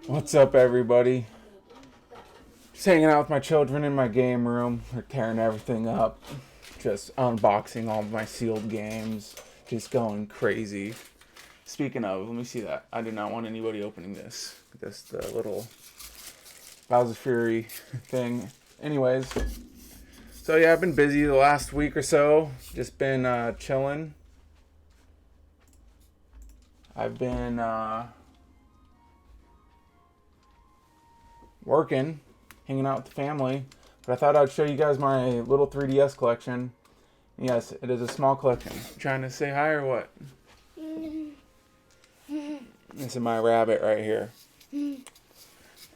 What's up, everybody? Just hanging out with my children in my game room. They're tearing everything up. Just unboxing all of my sealed games. Just going crazy. Speaking of, let me see that. I do not want anybody opening this. Just the little Bowser Fury thing. Anyways. So yeah, I've been busy the last week or so. Just been chilling. I've been working, hanging out with the family, but I thought I'd show you guys my little 3DS collection. Yes, it is a small collection. You trying to say hi or what? This is my rabbit right here.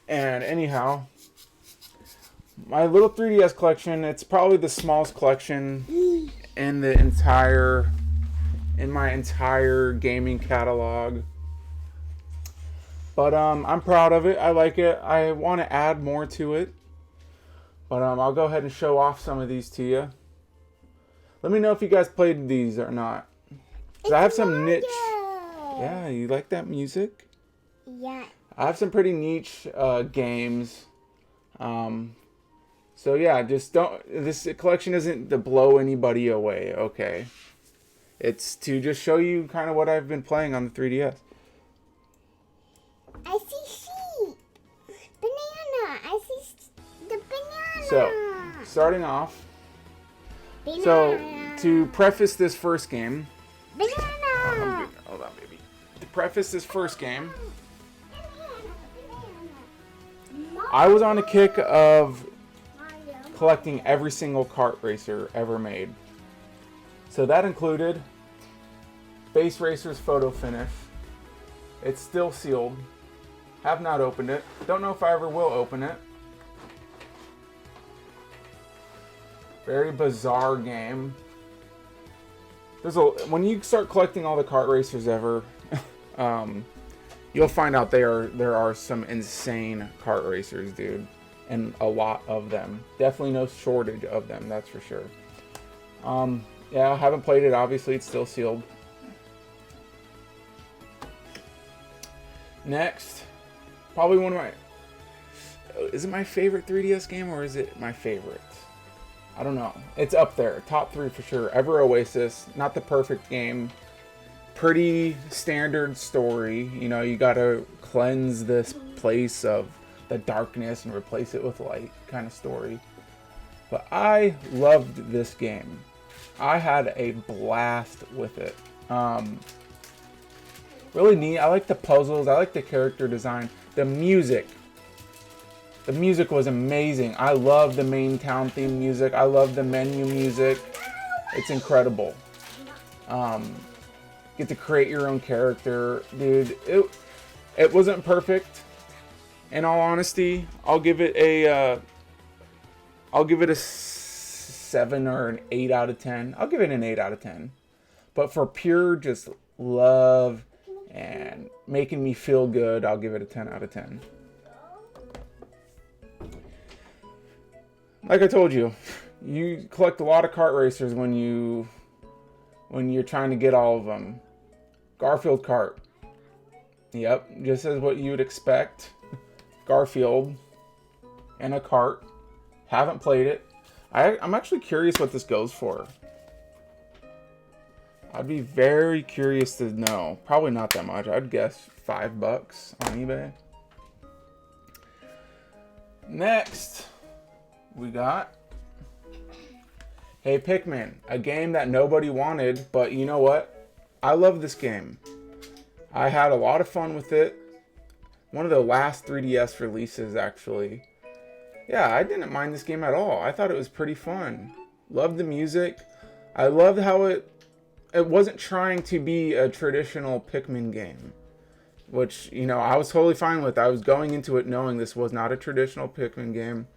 And anyhow, my little 3DS collection, it's probably the smallest collection in my entire gaming catalog. But I'm proud of it. I like it. I want to add more to it. But I'll go ahead and show off some of these to you. Let me know if you guys played these or not. 'Cause I have some niche. Yeah, you like that music? Yeah. I have some pretty niche games. So yeah, just don't. This collection isn't to blow anybody away. Okay, it's to just show you kind of what I've been playing on the 3DS. I see sheep. Banana. I see the banana. So, starting off. Banana. So, to preface this first game. Banana. Hold on, baby. To preface this first game, I was on a kick of collecting every single kart racer ever made. So that included Space Racer's photo finish. It's still sealed. Have not opened it. Don't know if I ever will open it. Very bizarre game. When you start collecting all the kart racers ever, you'll find out there are some insane kart racers, dude, and a lot of them. Definitely no shortage of them, that's for sure. Yeah, I haven't played it. Obviously, it's still sealed. Next, probably one of my... Is it my favorite 3DS game or is it my favorite? I don't know. It's up there. Top 3 for sure. Ever Oasis. Not the perfect game. Pretty standard story. You know, you gotta cleanse this place of the darkness and replace it with light kind of story. But I loved this game. I had a blast with it. Really neat. I like the puzzles. I like the character design. The music. The music was amazing. I love the main town theme music. I love the menu music. It's incredible. Get to create your own character. Dude, it wasn't perfect. In all honesty, I'll give it a 7 or an 8 out of 10. I'll give it an 8 out of 10. But for pure just love and making me feel good, I'll give it a 10 out of 10. Like I told you, you collect a lot of kart racers when you're trying to get all of them. Garfield kart. Yep, just as what you would expect. Garfield and a kart. Haven't played it. I'm actually curious what this goes for. I'd be very curious to know. Probably not that much. I'd guess $5 on eBay. Next, we got Hey Pikmin, a game that nobody wanted, but you know what? I love this game. I had a lot of fun with it. One of the last 3DS releases, actually. Yeah, I didn't mind this game at all. I thought it was pretty fun. Loved the music. I loved how it wasn't trying to be a traditional Pikmin game, which, you know, I was totally fine with. I was going into it knowing this was not a traditional Pikmin game.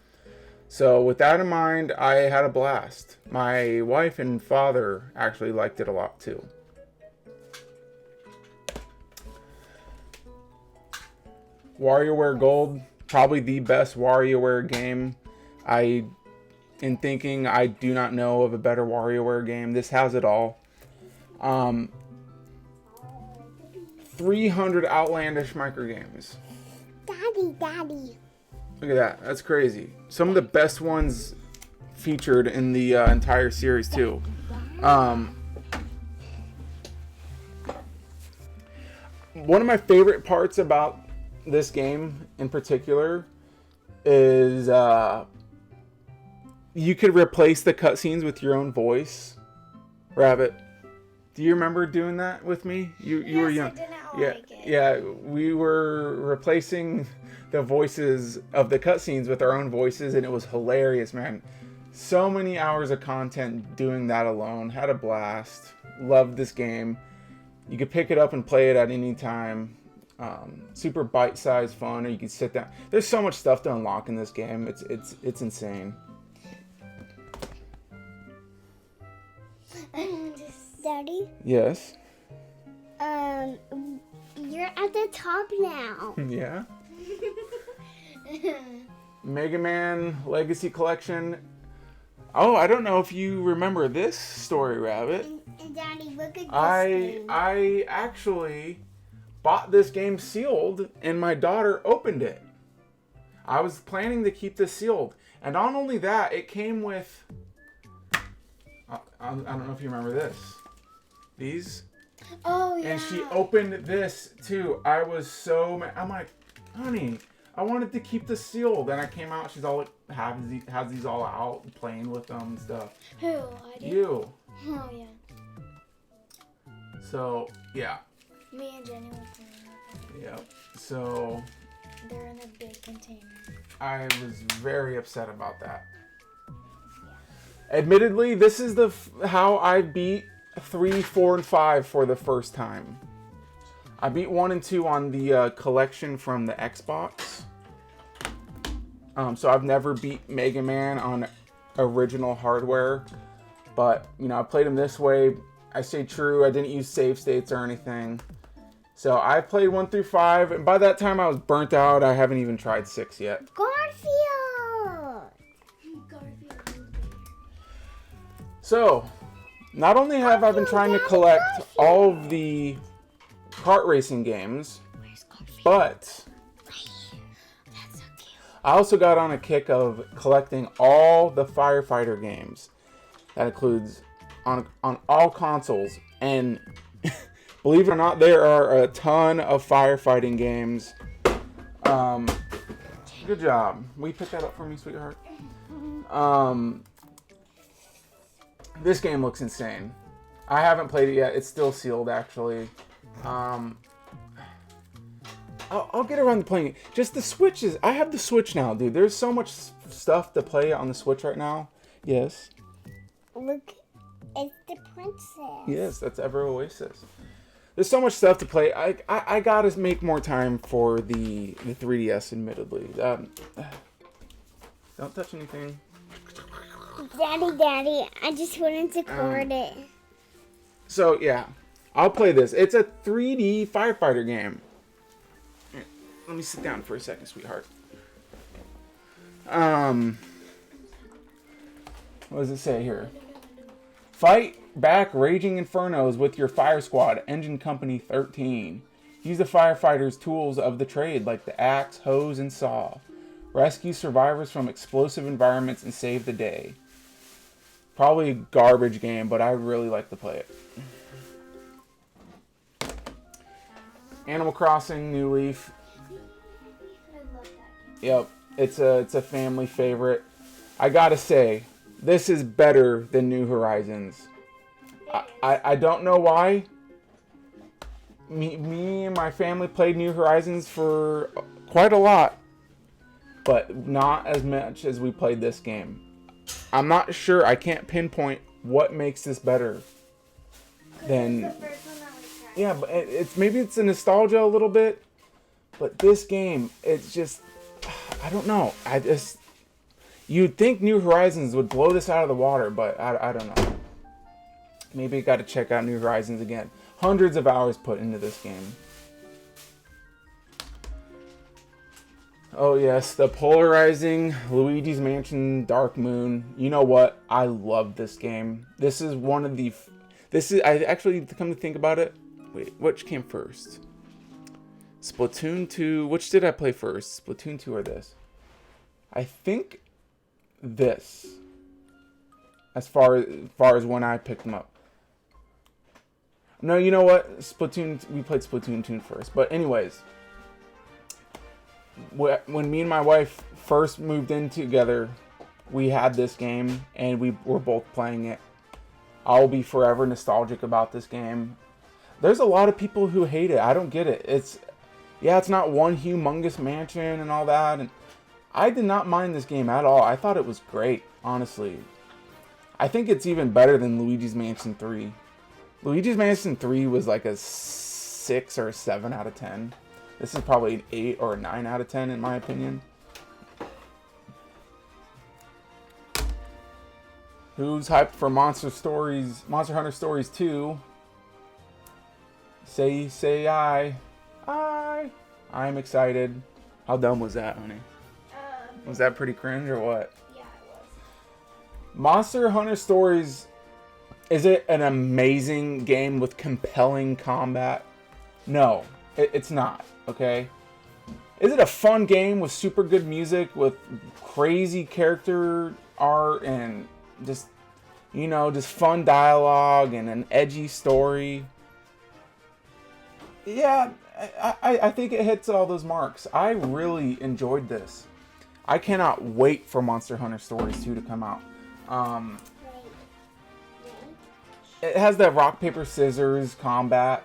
So with that in mind, I had a blast. My wife and father actually liked it a lot too. Warioware Gold, probably the best Warioware game. In thinking, I do not know of a better Warioware game. This has it all. 300 outlandish microgames. Daddy, Daddy. Look at that. That's crazy. Some of the best ones featured in the entire series too. One of my favorite parts about this game in particular is you could replace the cutscenes with your own voice. Rabbit, do you remember doing that with me? You were young. I didn't Yeah, like it. yeah. We were replacing the voices of the cutscenes with our own voices, and it was hilarious, man. So many hours of content doing that alone. Had a blast. Loved this game. You could pick it up and play it at any time. Super bite-sized fun, or you could sit down. There's so much stuff to unlock in this game. It's insane. Daddy, Yes. you're at the top now. Yeah. Mega Man Legacy Collection. Oh, I don't know if you remember this story, Rabbit. And Daddy, look at this game. I actually bought this game sealed, and my daughter opened it. I was planning to keep this sealed, and not only that, it came with. I don't know if you remember this. These. Oh yeah. And she opened this too. I was so mad. I'm like, honey, I wanted to keep this sealed. And I came out. She's all has these all out, playing with them and stuff. Who? I did. You. Oh yeah. So yeah. Me and Jenny were playing with them. Yep. So They're in a big container. I was very upset about that. Admittedly, this is how I beat 3, 4, and 5 for the first time. I beat 1 and 2 on the collection from the Xbox. So I've never beat Mega Man on original hardware. But, you know, I played him this way. I stayed true. I didn't use save states or anything. So I played 1 through 5. And by that time, I was burnt out. I haven't even tried 6 yet. Garfield. So, not only have I been trying to collect all of the kart racing games, but I also got on a kick of collecting all the firefighter games. That includes on all consoles. And believe it or not, there are a ton of firefighting games. Good job. Will you pick that up for me, sweetheart? This game looks insane. I haven't played it yet. It's still sealed, actually. I'll get around to playing it. Just the Switch is... I have the Switch now, dude. There's so much stuff to play on the Switch right now. Yes. Look, it's the princess. Yes, that's Ever Oasis. There's so much stuff to play. I gotta make more time for the 3DS, admittedly. Don't touch anything. Daddy, I just wanted to cord it. So, yeah. I'll play this. It's a 3D firefighter game. Let me sit down for a second, sweetheart. What does it say here? Fight back raging infernos with your fire squad, Engine Company 13. Use the firefighters' tools of the trade like the axe, hose, and saw. Rescue survivors from explosive environments and save the day. Probably a garbage game, but I really like to play it. Animal Crossing New Leaf. I love that Yep, it's a family favorite. I gotta say, this is better than New Horizons. I don't know why. Me and my family played New Horizons for quite a lot, but not as much as we played this game. I'm not sure. I can't pinpoint what makes this better than. It's the first one that we tried. Yeah, but maybe it's a nostalgia a little bit, but this game, it's just, I don't know. You'd think New Horizons would blow this out of the water, but I don't know. Maybe I got to check out New Horizons again. Hundreds of hours put into this game. Oh yes, the polarizing Luigi's Mansion Dark Moon. You know what? I love this game. This is one of the... I actually, come to think about it, wait, which came first? Splatoon 2. Which did I play first? Splatoon 2 or this? I think this. As far as when I picked them up. No, you know what? Splatoon. We played Splatoon 2 first. But anyways, when me and my wife first moved in together, we had this game and we were both playing it. I'll be forever nostalgic about this game. There's a lot of people who hate it. I don't get it. It's not one humongous mansion and all that. And I did not mind this game at all. I thought it was great, honestly. I think it's even better than Luigi's Mansion 3. Luigi's Mansion 3 was like a 6 or a 7 out of 10. This is probably an 8 or a 9 out of 10 in my opinion. Who's hyped for Monster Hunter Stories 2? Say I. I'm excited. How dumb was that, honey? Was that pretty cringe or what? Yeah, it was. Monster Hunter Stories, is it an amazing game with compelling combat? No, it's not, okay? Is it a fun game with super good music, with crazy character art and just fun dialogue and an edgy story? Yeah, I think it hits all those marks. I really enjoyed this. I cannot wait for Monster Hunter Stories 2 to come out. It has that rock, paper, scissors combat.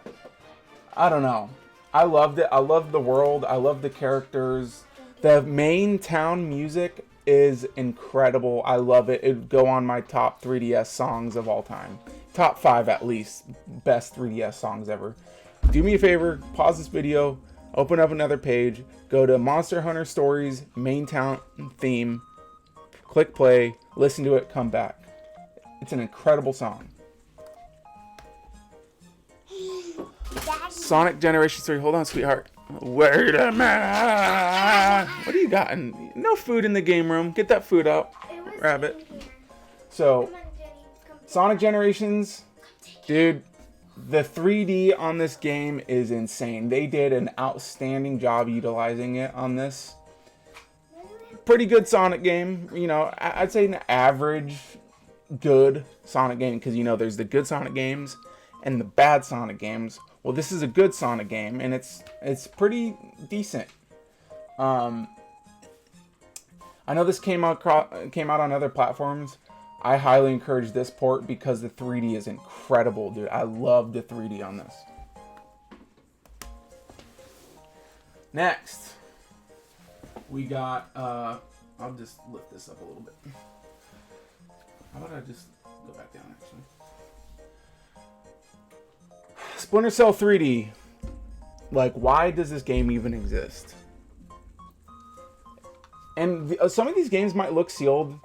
I don't know. I loved it. I loved the world. I loved the characters. The main town music is incredible. I love it. It'd go on my top 3DS songs of all time. Top 5 at least. Best 3DS songs ever. Do me a favor. Pause this video. Open up another page. Go to Monster Hunter Stories main town theme. Click play. Listen to it. Come back. It's an incredible song. Daddy. Sonic Generation 3. Hold on, sweetheart. Wait a minute. What do you got? No food in the game room. Get that food out, rabbit. So, Come on, Jenny. Come Sonic Generations, dude, the 3D on this game is insane. They did an outstanding job utilizing it on this. Pretty good Sonic game. I'd say an average good Sonic game, because there's the good Sonic games and the bad Sonic games. Well, this is a good Sonic game, and it's pretty decent. I know this came out on other platforms. I highly encourage this port because the 3D is incredible, dude. I love the 3D on this. Next, we got. I'll just lift this up a little bit. How about I just go back down, actually? Splinter Cell 3D. Like, why does this game even exist? And some of these games might look sealed.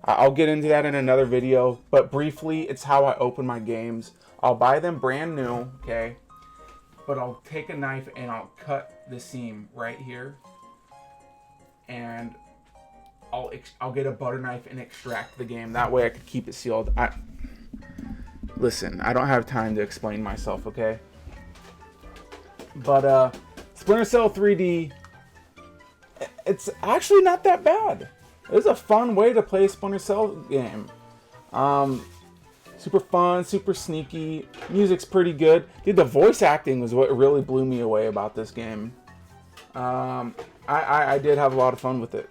I'll get into that in another video. But briefly, it's how I open my games. I'll buy them brand new, okay? But I'll take a knife and I'll cut the seam right here. And I'll get a butter knife and extract the game. That way I could keep it sealed. Listen, I don't have time to explain myself, okay? But Splinter Cell 3D, it's actually not that bad. It's a fun way to play a Splinter Cell game. Super fun, super sneaky. Music's pretty good. Dude, the voice acting was what really blew me away about this game. I did have a lot of fun with it.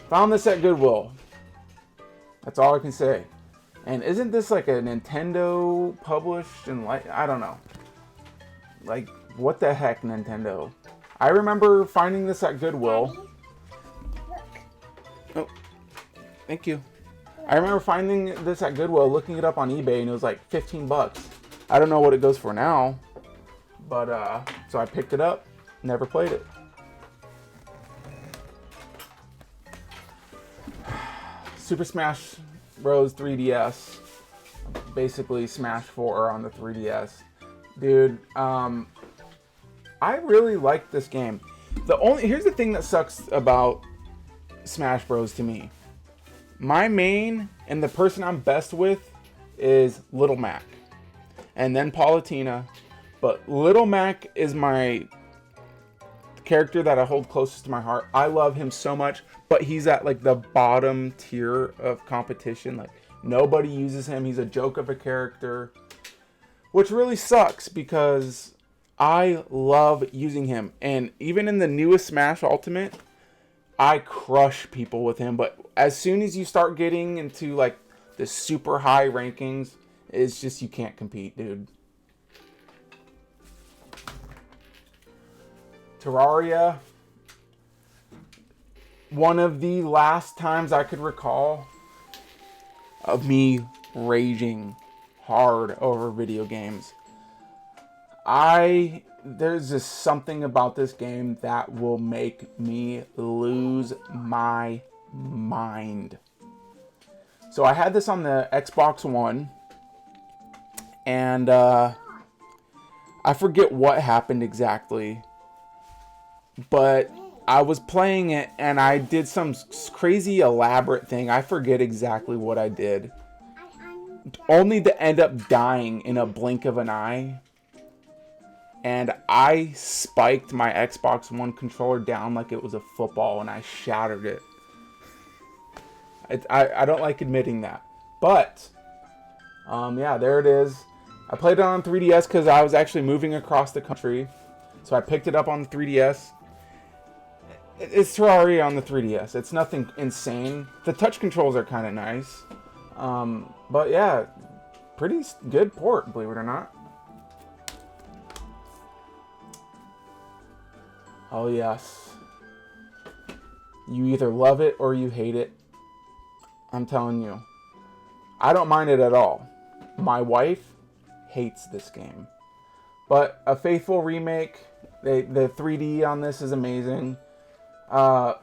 Found this at Goodwill. That's all I can say. And isn't this like a Nintendo published and I don't know. Like, what the heck, Nintendo? I remember finding this at Goodwill. Daddy, look. Oh, thank you. I remember finding this at Goodwill, looking it up on eBay, and it was like 15 bucks. I don't know what it goes for now. But, so I picked it up. Never played it. Super Smash Bros. 3DS. Basically Smash 4 on the 3DS. Dude, I really like this game. Here's the thing that sucks about Smash Bros. To me. My main and the person I'm best with is Little Mac. And then Palutena. But Little Mac is my character that I hold closest to my heart. I love him so much, but he's at like the bottom tier of competition. Like nobody uses him. He's a joke of a character, which really sucks because I love using him. And even in the newest Smash Ultimate, I crush people with him. But as soon as you start getting into like the super high rankings, it's just you can't compete, dude. Terraria, one of the last times I could recall of me raging hard over video games. There's just something about this game that will make me lose my mind. So I had this on the Xbox One, and I forget what happened exactly. But I was playing it and I did some crazy elaborate thing. I forget exactly what I did. Only to end up dying in a blink of an eye. And I spiked my Xbox One controller down like it was a football and I shattered it. I don't like admitting that. But, yeah, there it is. I played it on 3DS because I was actually moving across the country. So I picked it up on the 3DS. It's Terraria on the 3DS. It's nothing insane. The touch controls are kind of nice. But yeah, pretty good port, believe it or not. Oh yes. You either love it or you hate it. I'm telling you. I don't mind it at all. My wife hates this game. But a faithful remake. The 3D on this is amazing. Do I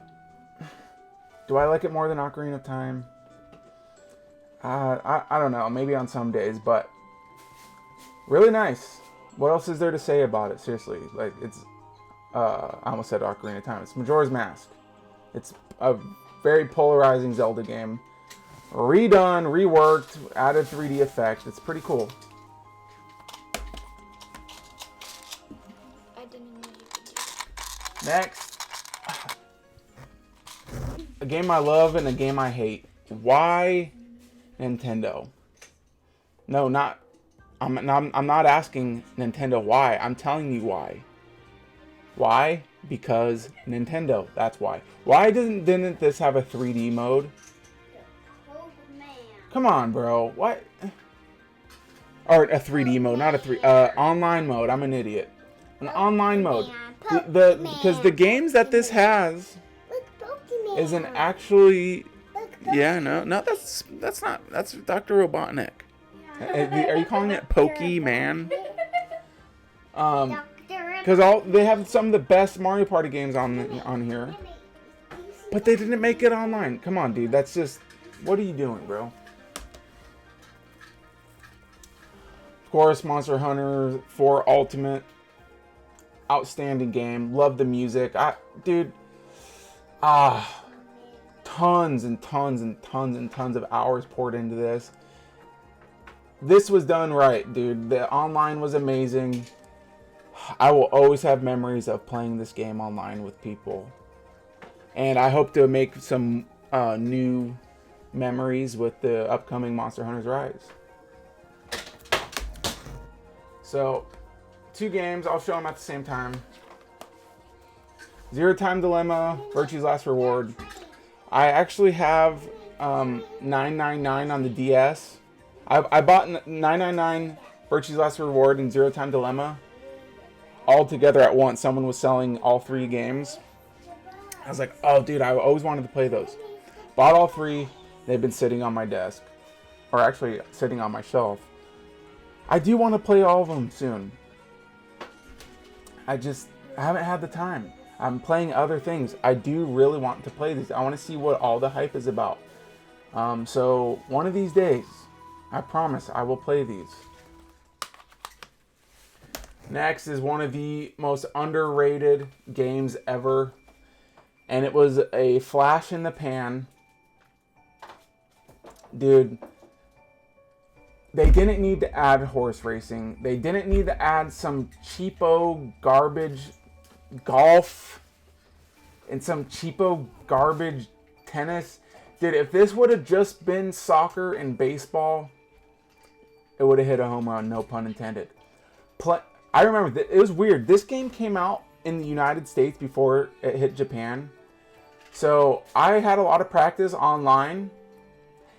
like it more than Ocarina of Time? I don't know. Maybe on some days, but really nice. What else is there to say about it? Seriously, like it's. I almost said Ocarina of Time. It's Majora's Mask. It's a very polarizing Zelda game. Redone, reworked, added 3D effect. It's pretty cool. I didn't know you could do that. Next. A game I love and a game I hate. Why Nintendo? No, not. I'm not asking Nintendo why. I'm telling you why. Why? Because Nintendo. That's why. Why didn't this have a 3D mode? Come on, bro. What? Or a 3D mode, not a online mode. I'm an idiot. An online mode. Because the games that this has isn't actually. Yeah, no, that's not. That's Dr. Robotnik. Are you calling it Pokemon? Because they have some of the best Mario Party games on here, but they didn't make it online. Come on, dude. That's just. What are you doing, bro? Of course, Monster Hunter 4 Ultimate. Outstanding game. Love the music. Dude. Tons and tons and tons and tons of hours poured into this. This was done right, dude. The online was amazing. I will always have memories of playing this game online with people. And I hope to make some new memories with the upcoming Monster Hunter's Rise. So, 2 games. I'll show them at the same time. Zero Time Dilemma, Virtue's Last Reward. I actually have 999 on the DS. I bought 999 Virtue's Last Reward and Zero Time Dilemma all together at once. Someone was selling all 3 games. I was like, oh, dude, I always wanted to play those. Bought all 3. They've been sitting on my desk. Or actually, sitting on my shelf. I do want to play all of them soon. I haven't had the time. I'm playing other things. I do really want to play these. I want to see what all the hype is about. So, one of these days, I promise, I will play these. Next is one of the most underrated games ever. And it was a flash in the pan. Dude, They didn't need to add horse racing. They didn't need to add some cheapo garbage golf and some cheapo garbage tennis. Dude, if this would have just been soccer and baseball, it would have hit a home run, no pun intended. I remember, it was weird. This game came out in the United States before it hit Japan. So I had a lot of practice online.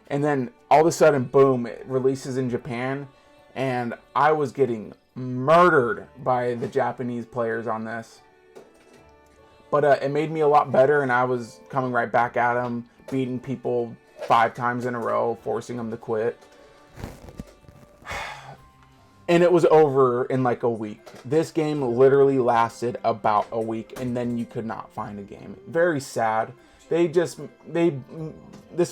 And then all of a sudden, boom, it releases in Japan. And I was getting murdered by the Japanese players on this. But it made me a lot better, and I was coming right back at them, beating people 5 times in a row, forcing them to quit. And it was over in like a week. This game literally lasted about a week, and then you could not find a game. Very sad. This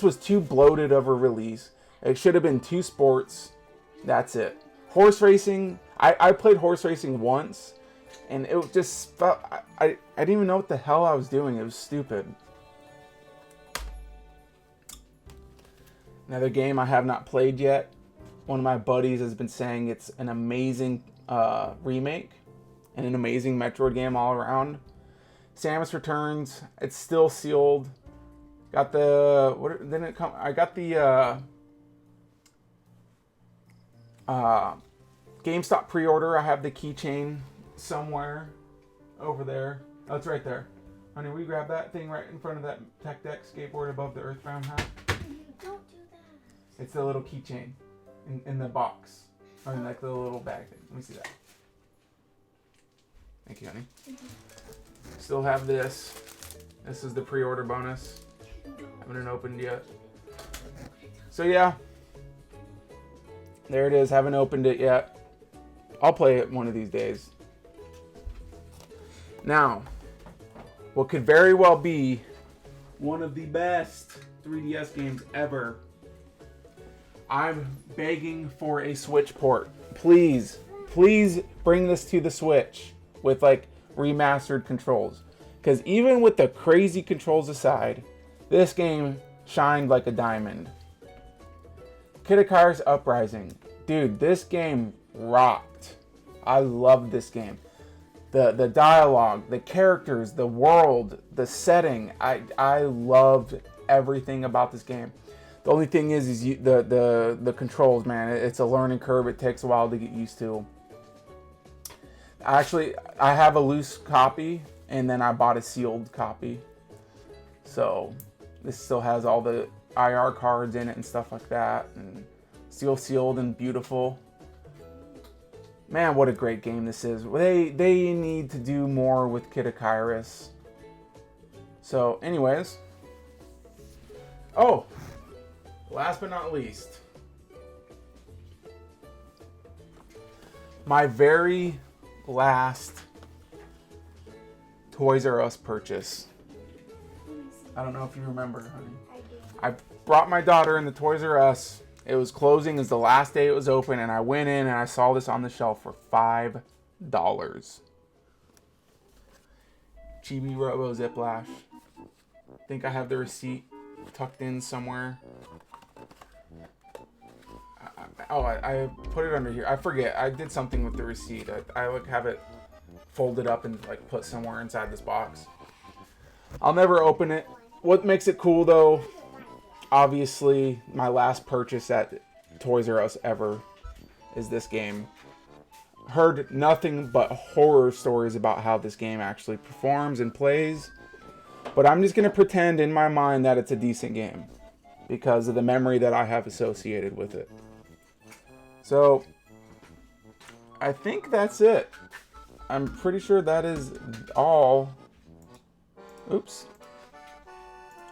was too bloated of a release. It should have been 2 sports. That's it. Horse racing. I played horse racing once, and it just felt... I didn't even know what the hell I was doing. It was stupid. Another game I have not played yet. One of my buddies has been saying it's an amazing remake and an amazing Metroid game all around. Samus Returns. It's still sealed. Got the... What didn't it come? I got the GameStop pre-order. I have the keychain somewhere over there. Oh, it's right there. Honey, will you grab that thing right in front of that Tech Deck skateboard above the Earthbound hat? Don't do that. It's the little keychain in the box. Or in like the little bag thing. Let me see that. Thank you, honey. Still have this. This is the pre-order bonus. Haven't opened yet. So yeah. There it is. Haven't opened it yet. I'll play it one of these days. Now, what could very well be one of the best 3DS games ever. I'm begging for a Switch port. Please, please bring this to the Switch with like remastered controls. Because even with the crazy controls aside, this game shined like a diamond. Kid Icarus Uprising. Dude, this game rocked. I love this game. The dialogue, the characters, the world, the setting. I loved everything about this game. The only thing is the controls, man. It's a learning curve. It takes a while to get used to. Actually, I have a loose copy, and then I bought a sealed copy. So this still has all the IR cards in it and stuff like that, and still sealed and beautiful. Man, what a great game this is. They need to do more with Kid Icarus. So, anyways. Oh, last but not least. My very last Toys R Us purchase. I don't know if you remember, honey. I brought my daughter in the Toys R Us. It was closing. It was the last day it was open, and I went in and I saw this on the shelf for $5. Chibi Robo Ziplash. I think I have the receipt tucked in somewhere. I put it under here. I forget. I did something with the receipt. I like have it folded up and like put somewhere inside this box. I'll never open it. What makes it cool though, obviously my last purchase at Toys R Us ever is this game. Heard nothing but horror stories about how this game actually performs and plays. But I'm just going to pretend in my mind that it's a decent game because of the memory that I have associated with it. So, I think that's it. I'm pretty sure that is all. Oops.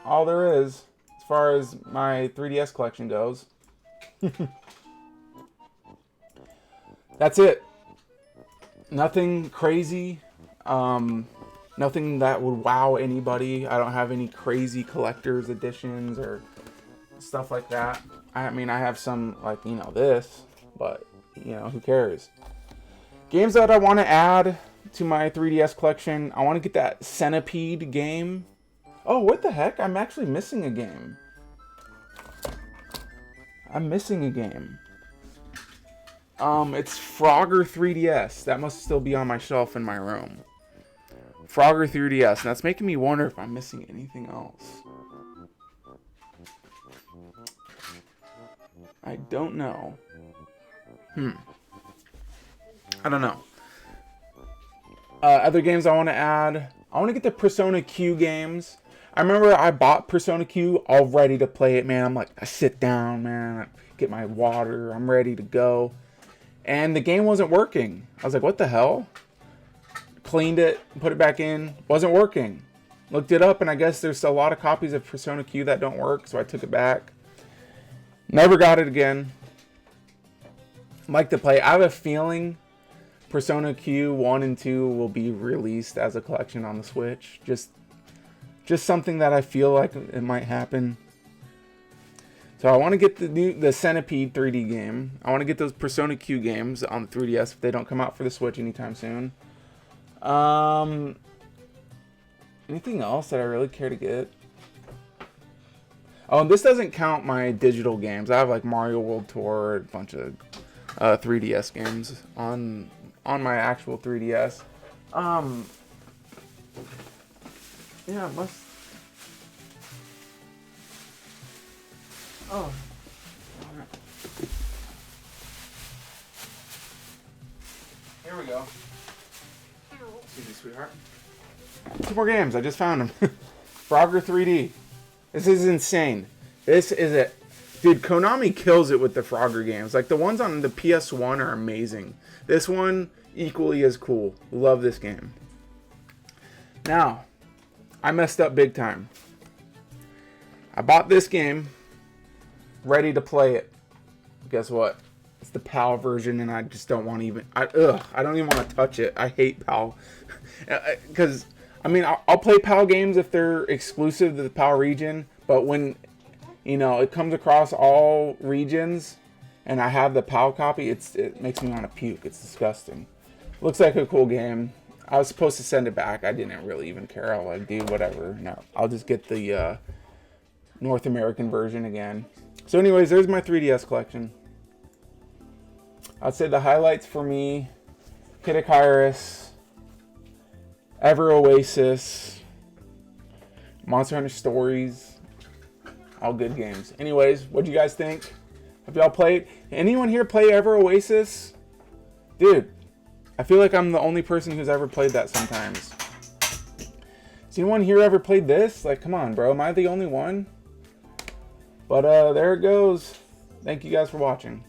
All there is as far as my 3DS collection goes. That's it. Nothing crazy. Nothing that would wow anybody. I don't have any crazy collector's editions or stuff like that. I mean, I have some, like, you know, this, but, you know, who cares? Games that I want to add to my 3DS collection. I want to get that Centipede game. Oh, what the heck? I'm actually missing a game. I'm missing a game. It's Frogger 3DS. That must still be on my shelf in my room. Frogger 3DS. And that's making me wonder if I'm missing anything else. I don't know. I don't know. Other games I want to add. I want to get the Persona Q games. I remember I bought Persona Q all ready to play it, man. I'm like, I sit down, man. I get my water. I'm ready to go. And the game wasn't working. I was like, what the hell? Cleaned it, put it back in. Wasn't working. Looked it up, and I guess there's a lot of copies of Persona Q that don't work, so I took it back. Never got it again. Like to play. I have a feeling Persona Q 1 and 2 will be released as a collection on the Switch. Just something that I feel like it might happen. So I want to get the Centipede 3D game. I want to get those Persona Q games on the 3DS if they don't come out for the Switch anytime soon. Anything else that I really care to get? Oh, and this doesn't count my digital games. I have like Mario World Tour, a bunch of 3DS games on my actual 3DS. Yeah, it must. Oh. Alright. Here we go. Excuse me, sweetheart. 2 more games. I just found them. Frogger 3D. This is insane. This is it. Dude, Konami kills it with the Frogger games. Like, the ones on the PS1 are amazing. This one, equally as cool. Love this game. Now, I messed up big time. I bought this game, ready to play it. Guess what? It's the PAL version, and I just don't want to even... I don't even want to touch it. I hate PAL. Because, I mean, I'll play PAL games if they're exclusive to the PAL region, but when, you know, it comes across all regions, and I have the PAL copy, it makes me want to puke. It's disgusting. Looks like a cool game. I was supposed to send it back. I didn't really even care. I'll like, do whatever. No, I'll just get the North American version again. So anyways, there's my 3DS collection. I'd say the highlights for me, Kid Icarus, Ever Oasis, Monster Hunter Stories, all good games. Anyways, what do you guys think? Have y'all played? Anyone here play Ever Oasis? Dude, I feel like I'm the only person who's ever played that sometimes. Has anyone here ever played this? Like, come on, bro. Am I the only one? But there it goes. Thank you guys for watching.